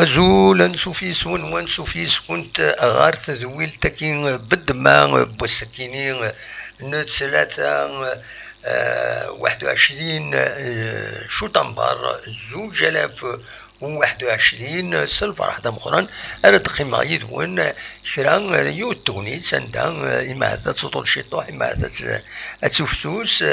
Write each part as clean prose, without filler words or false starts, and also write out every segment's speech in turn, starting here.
أزول نسوفيسون ونسوفيسون غارت ذويل تكين بالدماغ بوسكينين ثلاثة 21 شوطنبر 2021 سلفر حدا مخران أنا تقيم يدون شران يو تونس عندها إما هذا تطول شيطوح إما هذا تسوفتوس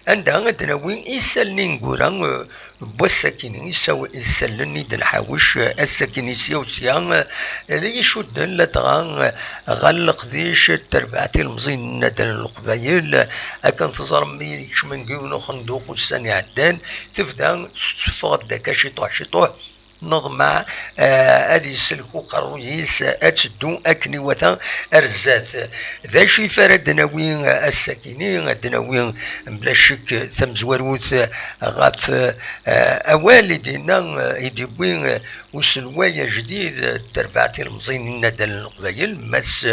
عندها تناوين إسالين قران بوسكينين إسالني دنحاوش السكيني سيوسيان اللي يشدن لتغان غلق ديش تربعتي المزين ندن القبايل أكن تزرمي شمن قيونو خندوق والساني عدان تفدان تفغد داكا شيطوح نظمع ادي السلكو قرويس اتسدو اكني وثا ارزات ذا شي فرد دناوين الساكنين الدناوين بلا شك ثم زواروث غاف اوالدنا يدبوين وسلوايا جديد تربعتي المزين ندى القبايل مس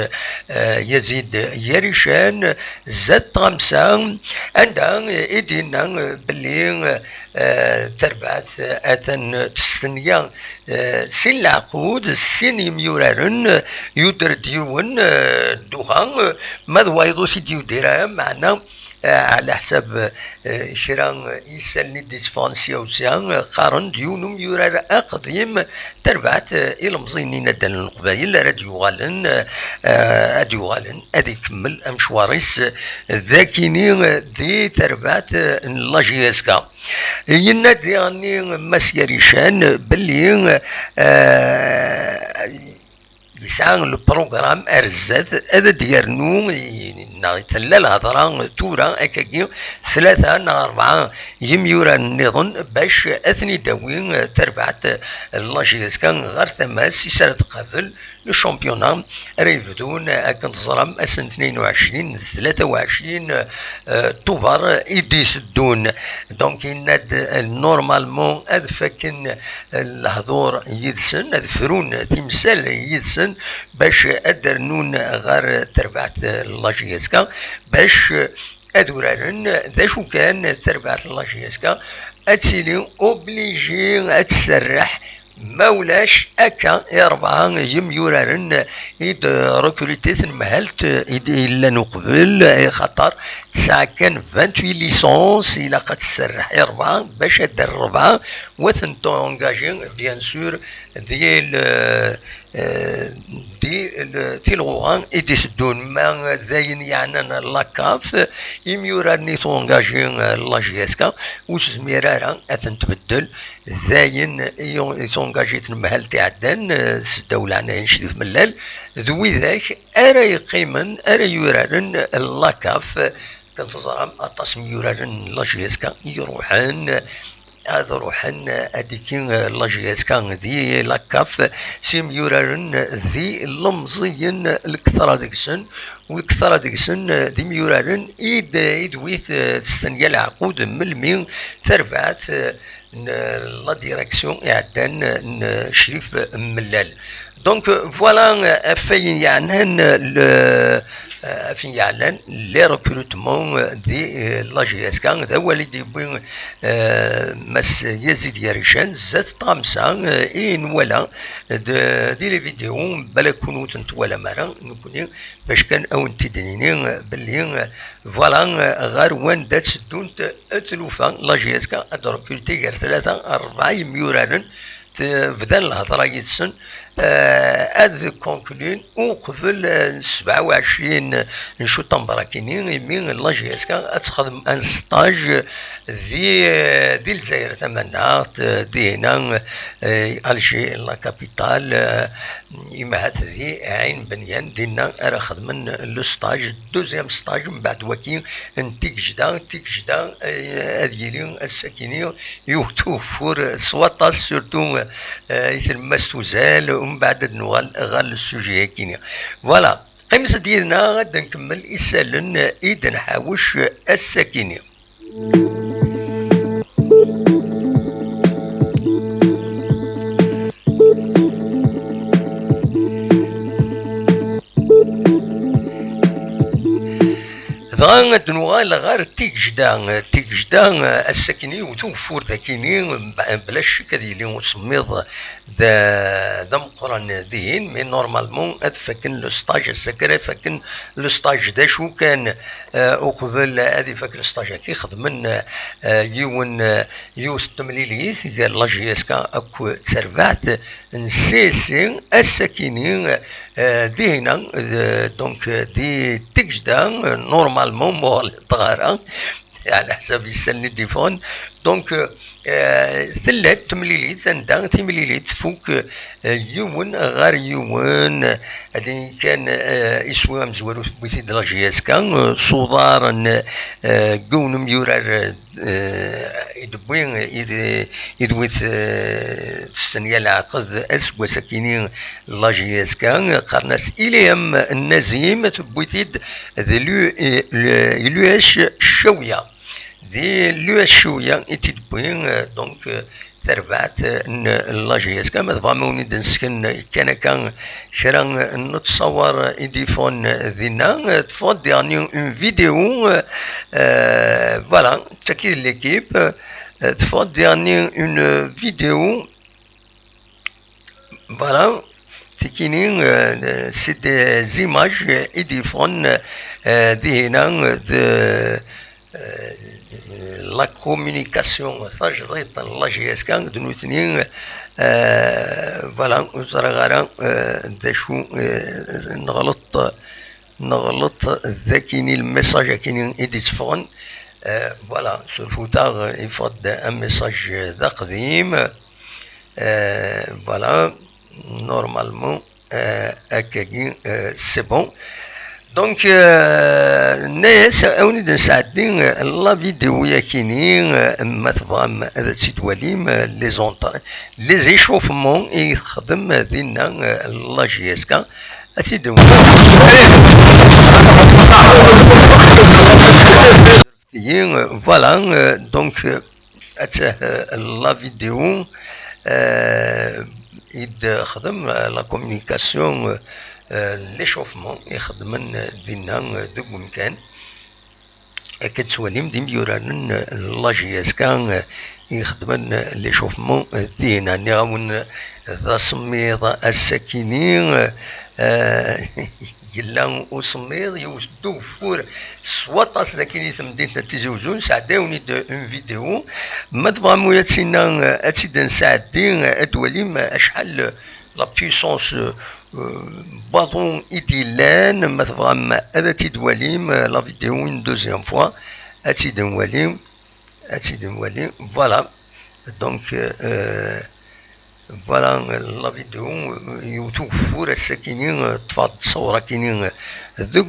يزيد يريشان زاد غمسان عندها ايدينا باللي تربعت اثن تستنيا سن العقود السن يميورارن يدر ديون الدخان ماذا وايضو سيديو ديرا معنا على حساب شران يسالني ديسفانسيا وسيان قارن ديونم يورار اقديم تربعت الى مزينين ندن القبايل راد يغالن ادي يكمل امشواريس ذاكيني دي تربعت لاجيسكا ينادي يعني مسيريشان باللي يسعى البروغرام ارزاد هذا ديالنو يتلا الهضره تورا اكاكي 3 نا 4 يميورا النظن باش اثني داوين تربعت لاجيسكا غير ثماس يسرد قبل الشامبيونا ريفدون كنت ظلم اسن 22 23 طوبر يديس الدون دونك يناد نورمالمون اذ فكن الهضور يدسن اذ فرون تمثال يدسن باش ادرنون غير تربعت لاجيسكا باش ادورارن ذا شو كان تربعت لاجيسكا اتسيلي اوبليجي اتسرح مولاش اكا اربعة يميورارن يد ركروتيت مهلت الا نقبل خطر تسعة كان 28 ليسونس الى قد تسرح اربعة باش دار ربعة وثنتو انجاجي بيان سور ديال دي الغوغان ايدي سدون ما ذاين يعني لاكاف يميوراني تونجاجي لاجيسكا وسميرارا اثن تبدل ذاين يتونجاجي تنمهل تعدان الدولة عنا ينشدف ملال ذوي ذاك ارا يقيمن ارا يورارن لاكاف كنتظرهم التصميم يورارن لاجيسكا يروحن هذا روحن اديكين لاجيسكا ذي لاكاف سيم يورارن ذي لمزيين الكثرة ديكسن والكثرة ديكسن ذي ميورارن يدويت تستنيا العقود ملمين ثربعت لا ديريكسيون اعدان شريف ملال دونك فوالا فين يعني فين يعلن لي ريكروتمون دي لاجيسكا ذا هو اللي ديبوين مس يزيد ياريشان زاد طامسا ان ولا دي لي فيديو بلا كونوا تنتوالا مرا نكوني باش كان او تدنيني باللي فوالا غير وان دات سدون اتلوفا لاجيسكا ادركولتي غير 3 4 يميورارن تبدان الهضره يتسن هذا كونكلين وقبل 27 نشوط مبراكيني من لاجيسكا تخدم ان ستاج دي الجزائر ثمانات دي هنا الجي لا كابيتال إما هات ذي عين بنيان دينا راه خدمن لو ستاج دوزيام ستاج من بعد وكين تيك جدا هذيلي الساكنين يوتو فور سواطاس سورتو يتلمس توزال ومن بعد نوال غال السوجي كينيا فوالا قيمة ديالنا غادا نكمل إسالن إيد نحاوش الساكنين. دغا نوغال غير تيكجدا السكني وتوفور ذاكيني بلاش شك اللي سميض دا مقرن دين مي نورمالمون فاكن لو ستاج السكري فاكن لو ستاج دا شو كان وقبل هذه فاكن الستاج كي خدمن يوث تمليليث قال لا جي اس كا اكو تسرفعت نسيسي السكيني دينا دونك دي تيكجدا نورمالمون مول طغارة على حسب يسالني التليفون دونك ثلاث تمليليت ثندا تمليليت فوق يوم غير يوم هذه كان يسوى مزورو بيتي دلا جي اس كان صدار قون ميورار يدبوين يدويت تستنيا العقد اسوا ساكنين لا جي اس كان قرناس اليم النزيم تبويتيد لو اش شويه دي لو شويه يتدبوين دونك تربعت لا جي اس كان فاموني دنسكن كان شرا نتصور ايديفون ذينا تفوت ديرني اون فيديو فوالا تاكيد ليكيب تفوت ديرني اون فيديو فوالا تكينين سي دي زيماج ايديفون دي هنا لا كومونيكاسيون تجريط لا جي اس كان دنو اثنين فوالا وزرغارا داشو نغلط ذاكيني الميساج كاينين ايديتفون فوالا سو الفوتاغ يفضل ان ميساج ذا قديم فوالا نورمالمون هكاكي سي بون دونك الناس اوني نساعدين لا فيديو ياكينين ما تفهم هذا تيتواليم لي زونطر لي زيشوفمون يخدم دينا لا جي اس كا اسيدو فوالا دونك لا فيديو يخدم لا كومونيكاسيون ليشوفمون يخدمن دينا دوك مكان كتسواليم ديم يورانن لا جي اس كان يخدمن ليشوفمون دينا نيغاون ذا سميض السكينين يلا وسميض يوسدو فور سواطاس لكن يتمديت تيزوزون ساعداوني اون فيديو ما تبغامو ياتسينا اتسيدن ساعدين ادواليم اشحال لا بيسونس باطون ايديلان ما تبغام هذا تيدواليم لا فيديو اون دوزيام فوا اتسيدن واليم فوالا دونك فوالا لا فيديو يوتوفور الساكنين طفات صورة كاينين دوك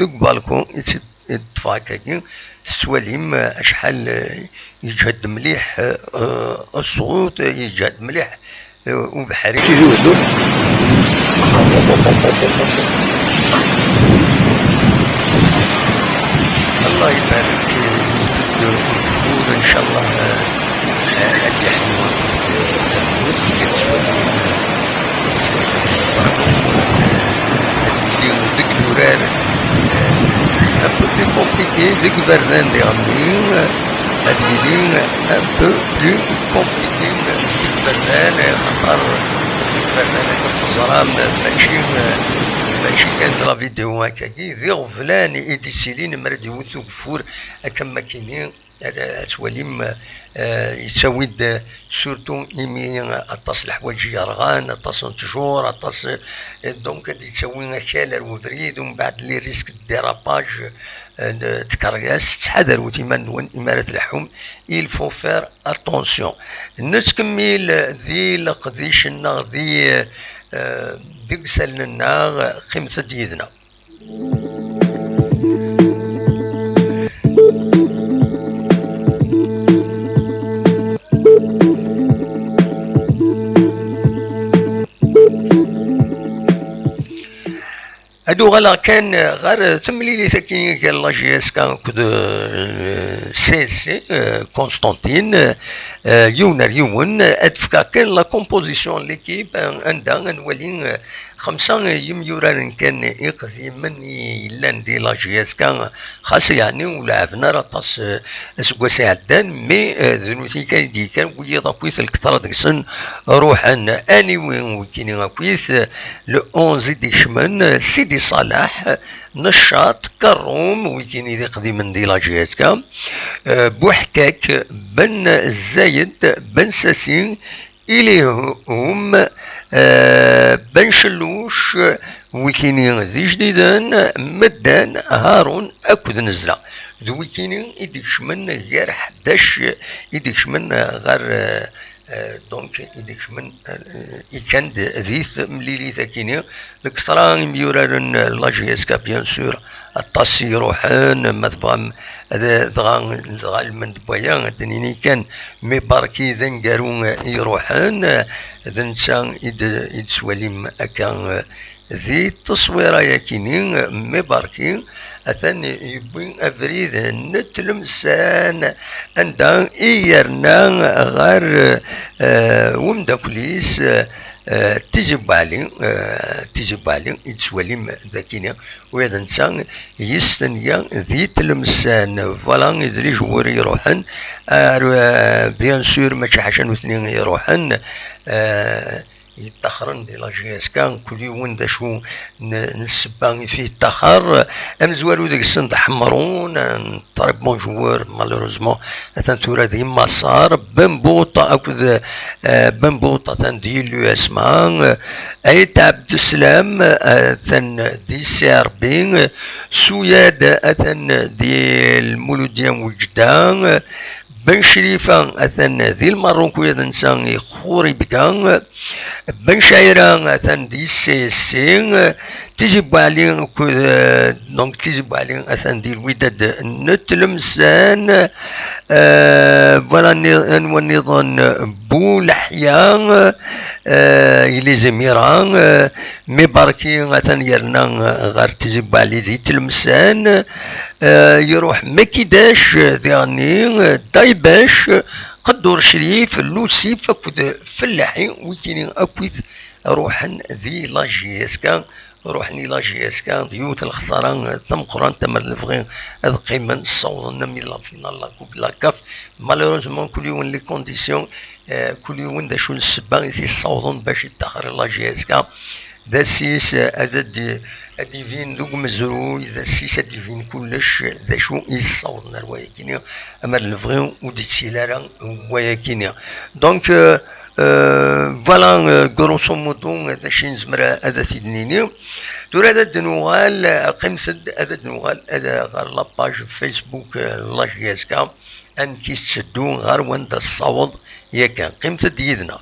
بالكون يتطفى كاين السواليم شحال يجهد مليح الصوت يجهد مليح وبحري الله يبارك وزد ان شاء الله ديك الورار un peu plus compliqué ديك بردان دي غمين هادي un peu plus compliqué ديك بردان خاطر ديك بردان الظلام ماشي كانت لا فيديو هكاكي ذي غفلان ايديسيلين مراد يوثو كفور هكا ما كاينين تواليم يساويد سورتو يمي اطاس الحوايج يرغان اطاس نتجور اطاس دونك يتساوي كالر وفريد ومن بعد لي ريسك ديراباج تكرياس تحذر وتيمان امارات اللحوم il faut faire attention نتكمل ذي لقديش النار ذي ديك سالنا قيمة ديدنا هادو غالا كان غير تمليلي ساكنين كان لا جي اس كان كود سي سي كونستانتين يون ادفكا كان لا كومبوزيسيون ليكيب عندها نولي 5 يميوران كان يقضي مني لاندي لا جي اس كان خاص يعني ولعبنا راطاس اسكواسي عدان مي ذنوتي كايدي كان ويضا كويس الكثرة ديسن روحا اني وين كيني غاكويس لو 11 ديشمن سيدي صلاح نشاط كروم ويكيني ذي قديم دي لا جي اس كان بوحكاك بن زايد بن ساسين إليهم بن شلوش ويكيني ذي جديدان مدان هارون أكد نزلا ذو ويكيني يديكش من غير 11 يديكش من غير دونك يديكش من يكند ذيث مليلي ثاكيني الكثرة ميورارن لا جي اس كا بيان سور الطاسي يروحن مثلا دغا المند بويا دنيني كان مي باركي ذنقارون يروحن ذنسان يدسواليم اكا ذي التصويره ياكيني مي باركي اثن يبين افريد نتلمسان عندها ايرنا غير ومداكليس تجيب علي يتسواليم ذاكيني وهذا نسان يستنيا ذي تلمسان فوالا ذي جوار يروحن بيان سور ماشي حاجه واثنين يروحن يتخرن دي لا جي اس كان كل يوم دا شو نسبان فيه التخر ام زوالو ديك السن حمرون طرب بونجوار مالوروزمون اثن تورا دي مسار بنبوطه اكد بنبوطه تنديلو اسمان اي عبد السلام اثن دي سيربين سوياد اثن دي المولوديان وجدان بن شريفة أثن ذي الماروكوية نسان خوري بكان بن شايرة أثن دي سيسين تجيب عليه دونك تجيب عليه أثن دي الوداد نتلمسان فوالا والنظام بولحيان إلي زميران مي باركي أثن يرنا غير تجيب عليه ذي تلمسان يروح مكيداش يعني دايباش قدور شريف لوسي فكود فلاحي ويكيني اكويت روحن ذي لا جي اس كان روحني لا جي اس كان ديوت الخسارة تم قران تم الفغين هذا قيمة الصوت نمي لا فينال لا كوب لا كاف مالوروزمون كل يوم لي كونديسيون كل يوم دا شو السبان في الصوت باش يتاخر لا جي اس كان ذا سيس اديفين دوك مزرو ذا سيس اديفين كلش ذا شو يصوتنا رواية كينيا اما الفغيون ودي تسيلارا رواية كينيا دونك فوالا غروسو مودو هذا شي نزمر هذا سيدنيني دور هذا الدنوغال قمصد هذا الدنوغال هذا غير لاباج فيسبوك لا جي اس كا ان كيتشدو غير وين دا الصوت ياك قمصد يدنا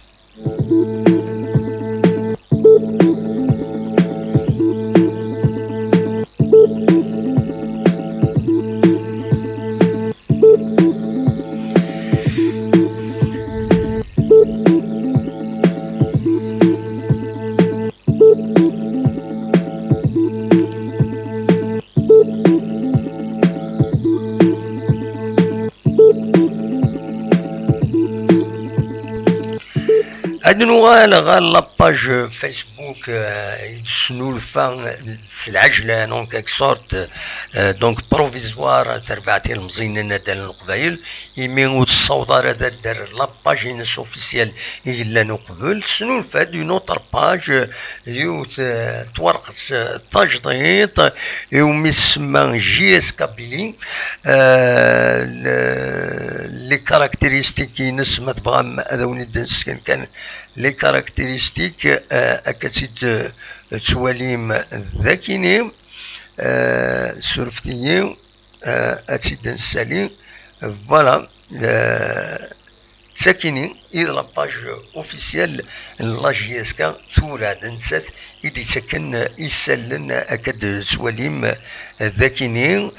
نوال غير لاباج فيسبوك يدسنو الفا في العجله دونك اك سورت دونك بروفيزوار تربعتي المزينين ديال القبايل يمين الصوضار دار لاباج ناس اوفيسيال الا نقبل سنو الفا دو نوتر باج يو تورقص تجديد يوم يسمى جي اس كابيلي لي كاركتيرستيك نسمة تبغى هذا وليد كان لي كاركتيرستيك اكتسيت تواليم ذاكيني سورفتيين اتسيد نسالي فوالا ساكنين إذا لاباج اوفيسيال لا جي اس كا تورا دنسات يدي سكن يسلن اكد سواليم ذاكينين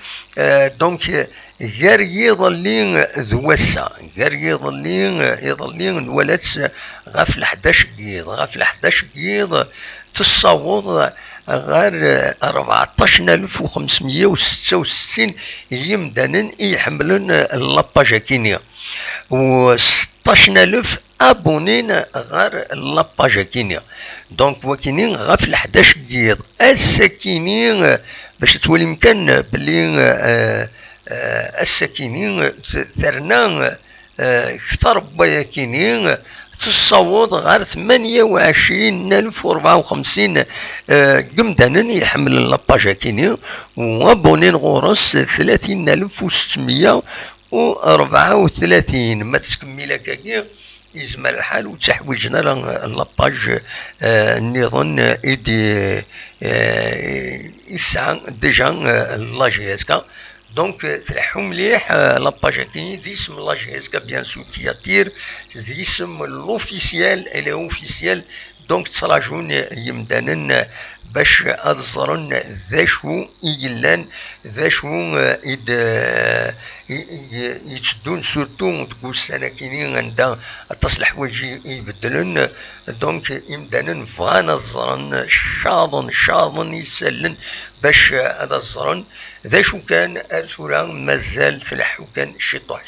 دونك غير يظلين ذوسا غير يظلين ولات غاف 11 قيض غاف 11 قيض تصاوض غير 14566 يمدانا يحملون لاباج كينيا، و 16000 ابونين غير لاباج كينيا. دونك وكينين غا في 11 ديال الساكينين باش تولي مكان بلي الساكينين ثرنا كثر بيا كينين تصوت غير 28054 قمدانا يحمل لاباج كيني، وابونين غورس 30634. ما تكمل هكاكي يزمر الحال وتحويجنا لاباج نظن ايدي يسعى ديجا لاجي اسكا. دونك تلحو مليح لاباج كيني دي اسم لاجي اسكا بيان سو تياتير دي اسم لوفيسيال الي اوفيسيال. دونك تراجعون يمدانا باش اظهرن ذا شو يلان ذا شو يتشدون سورتو تقول السنه كاينين عندها تصلح وجهي يبدلن. دونك يمدانا فغانا الزرن شاضن يسلن باش هذا الزرن ذا شو كان ثورا مازال فلح وكان شطوح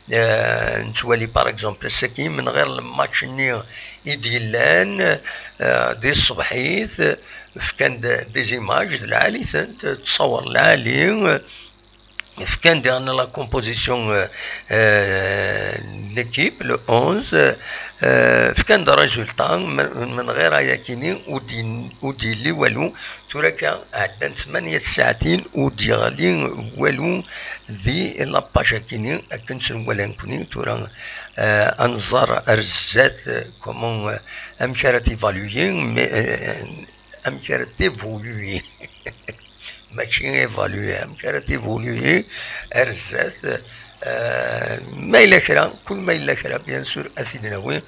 نتوالي باغ اكزومبل الساكين من غير الماتش ني يديلان دي الصبحيث كان دي زيماج العالي تصور العالي كان درنا لا كومبوزيسيون ليكيب لو 11 كان دا ريزولتا من غير ياكيني ودي لي والو تراكا عندنا 8 ساعتين ودي غالي والو ذي لاباج كيني كنت ولا نكوني تورا انظر ارزات كومون امكانت ايفالوي امكانت ايفولوي ماشي ايفالوي امكانت ايفولوي ارزات ما إلا كرا كل ما إلا كرا بيان سور أسيدنا وين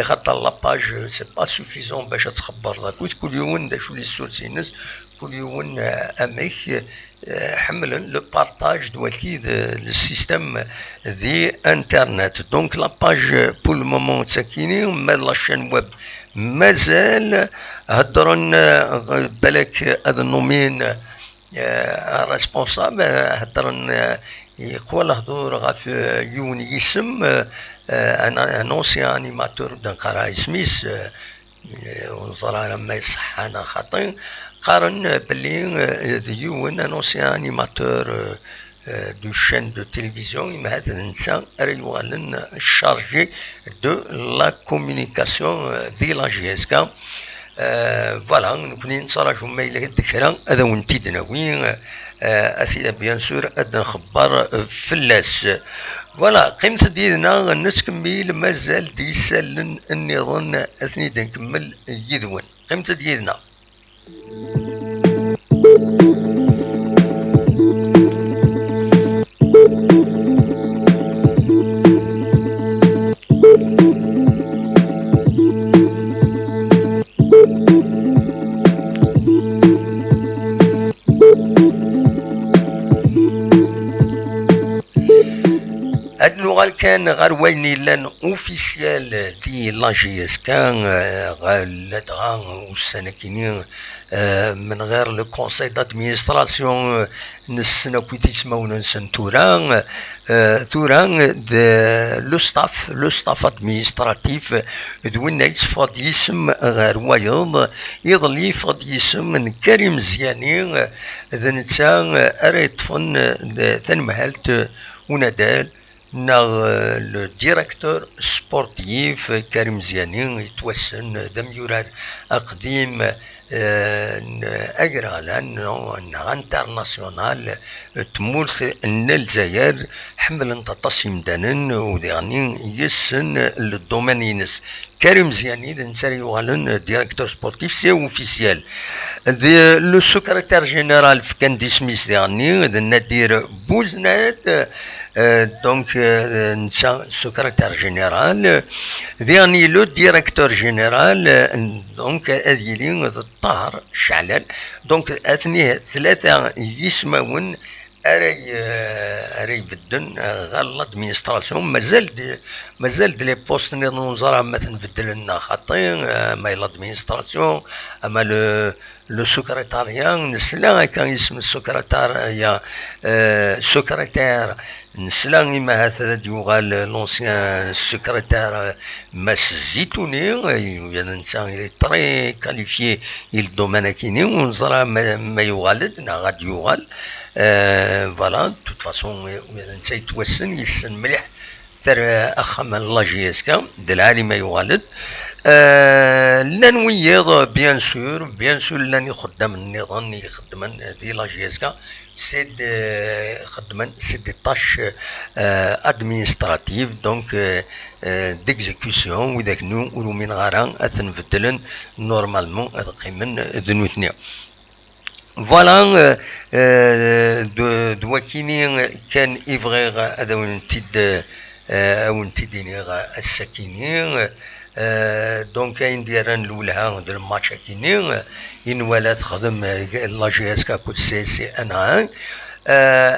خاطر لاباج سي با سوفيزون باش تخبر لاكويت كل يوم دا شو لي سورسينس كل يوم أميك حمل لو بارطاج دوالكي السيستم دي انترنت. دونك لاباج بور المومون تساكيني ما لاشين ويب مازال هضرن بالك هذا النومين ريسبونسابل هضرن يقول هضور غاف يون يسم ان اونسيان انيماتور دان قراي سميث وزرا ما يصح انا خاطئ قارن بلي يون ان اونسيان انيماتور دو شين دو تيليفزيون ما هذا الانسان راه يوالن الشارجي دو لا كومونيكاسيون دي لا جي اس كا. فوالا نكوني نصراجو ما إلا الذكرى هذا ونتيدنا وين أثير بيان سور أدنا خبار فلاس. فوالا قيمة ديالنا نسكمل مازال ديسالن النظام أثني نكمل يدون قيمة ديالنا. اللغة كان غير وين لان اوفيسيال دي لا جي اس كان غير لدغا والسنة كينين من غير لو كونساي دادمينستراسيون نسنا كويت يسمونا نسن توران لو ستاف ادمينستراتيف دوينا يتفاض يسم غير وايض يظلي فاض يسم من كريم زياني ذا نتا اريطفن ثنمهالت ونادال لو ديريكتور سبورتيف كريم زياني يتوسن دم يورار اقديم اجرالان انترناسيونال تمولث ان الجزائر حمل انت تصيم دانن وديعني يسن الدومين ينس كريم زياني نساري يوغالن ديريكتور سبورتيف سي اوفيسيال لو سكرتير جينيرال كان ديسميس ديعني نادير بوزنات دونك نسا سكرتير جينيرال ديعني لو ديريكتور جينيرال دونك اذيلي الطاهر شعلان. دونك اثني ثلاثة يسمون اري بدن غير لادمينستراسيون مازال لي بوست نظرا ما تنبدل لنا خاطي ما لادمينستراسيون اما لو سكرتاريا نسلا كان اسم السكرتار يا سكرتير نسلا ما هذا يوغال لونسيان سكرتير ماس الزيتوني الانسان اللي طري كاليفيي الدومين كيني ونزرا ما يغالد نا غادي يغال فوالا توت فاسون انت يتوسن يسن مليح تر اخا من لا جي اس كا د العالم يغالد لان ويض بيان سور لان يخدم النظام يخدم دي لا جي اس كا سيد خدمن سي دي طاش ادمينستراتيف دونك ديكزيكسيون وذاك نو ولو من غارا اثنفدلن نورمالمون قيمن ذنوثنيا فوالا دواكيني كان إفغيغ هذا ونتديني السكيني دونك كاين ديران الاولها د الماتش كيني ان ولا تخدم لا جي اس كا كود سي ان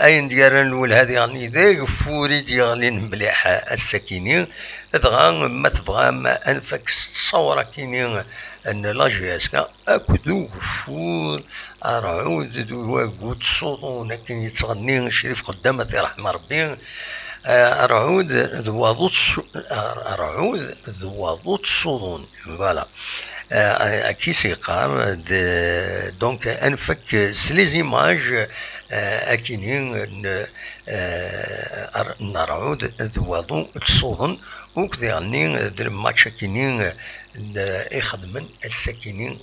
اين ديران الاول هذه يعني ذاك فوري ديالين مليح السكيني دغا ما تبغى ما انفك تصور كيني ان لا جي اس كا اكدو فور ارعود وقود صوتون كاين يتغني شريف قدامه رحمه ربي رعود ذوضوط صودون فوالا كي سيقار دونك انفك سلي زيماج اكينين نرعود ذوضو صودون وكذا يعني الماتش كينين يخدم الساكنين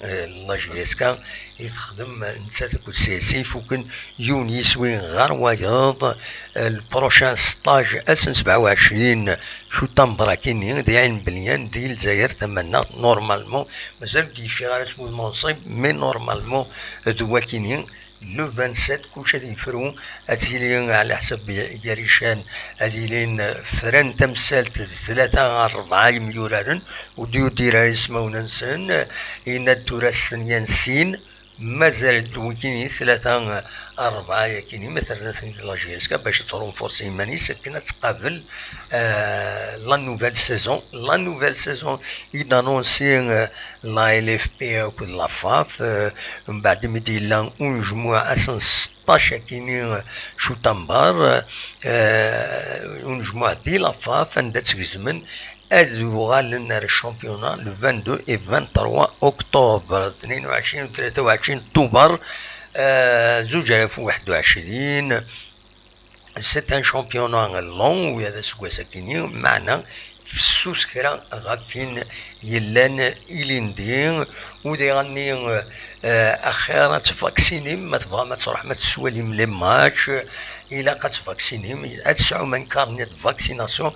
لا جي اس كا يخدم نسات كل سياسي فوكن يوني سوين غير وايض البروشان ستاج اسن 27 شو تمبرا كينين دي عين بليان دي الجزائر تمنى نورمالمون مازال دي في غير اسمو المنصب مي نورمالمون دوا كينين لو 27 كلشي يفرو اتيلين على حسب ياريشان اتيلين فران تمثالت 3-4 مليون وديو ديرا اسمو ننسن إن الدراسة ينسين مازال دوكيني 3-4 كيني مثلا في لا جي اس كا باش ترونفورسي ماني سكنت تقابل لا نوفيل سيزون يدانونسي لا ال اف بي او لا فاف من بعد مديلا ونجموع اسن 16 كيني شو تنبار ونجموع دي لا فاف عندها تقزمن يغال لنا الشامبيونا لو 22 و 23 اكتوبر 22 و 23 اكتوبر 2021 سي ان شامبيونا لون وهذا سوا ساكنين معنا في السوسكرا غافين يلان إليندين ودي غني اخيرا تفاكسيني ما تبغى ما تروح ما تسوالي من لي ماتش إلا قد فاكسيني تسعو من كارنيت فاكسيناسيون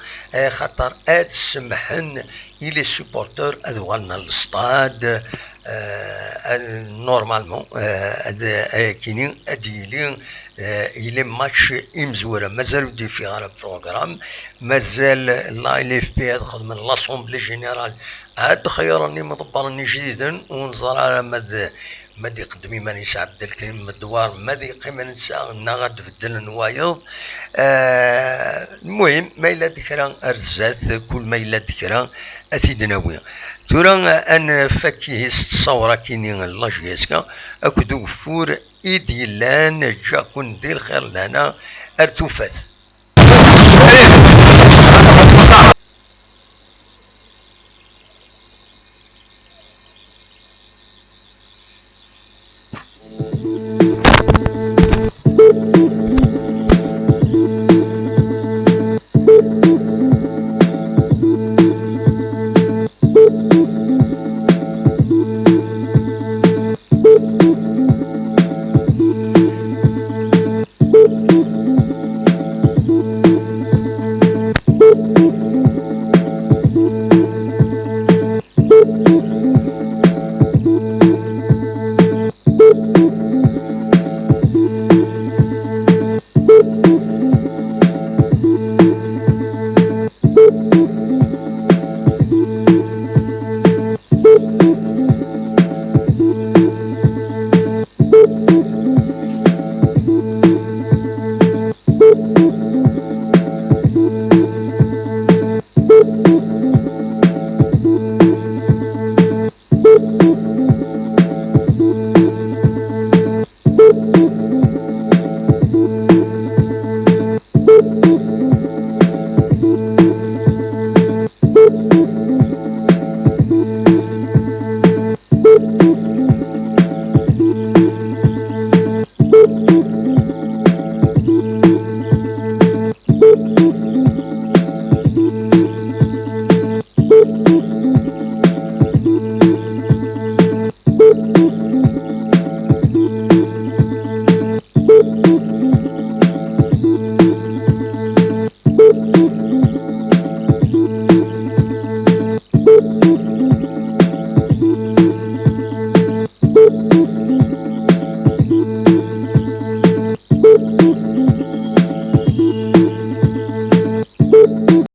خاطر تسمحن إلي سوبورتور أدوالنا للستاد نورمالمون كاينين اديلين إلي ماتش إمزورة مازالو دي في على بروغرام مازال لا ال اف بي تخدم لاسومبلي جينيرال هاد خيرني مدبرني جديدا ونظر على مد يقدمي ماني سعد الكريم الدوار مادي قيمة نساء نغاد في الدل نوايض المهم ما إلا ذكرى أرزات كل ما إلا ذكرى أتيدناوي ترى أن فكيه التصورة كيني لا جي اس كا أكدو فور إيديلان جاكون دير خير لنا أرتوفات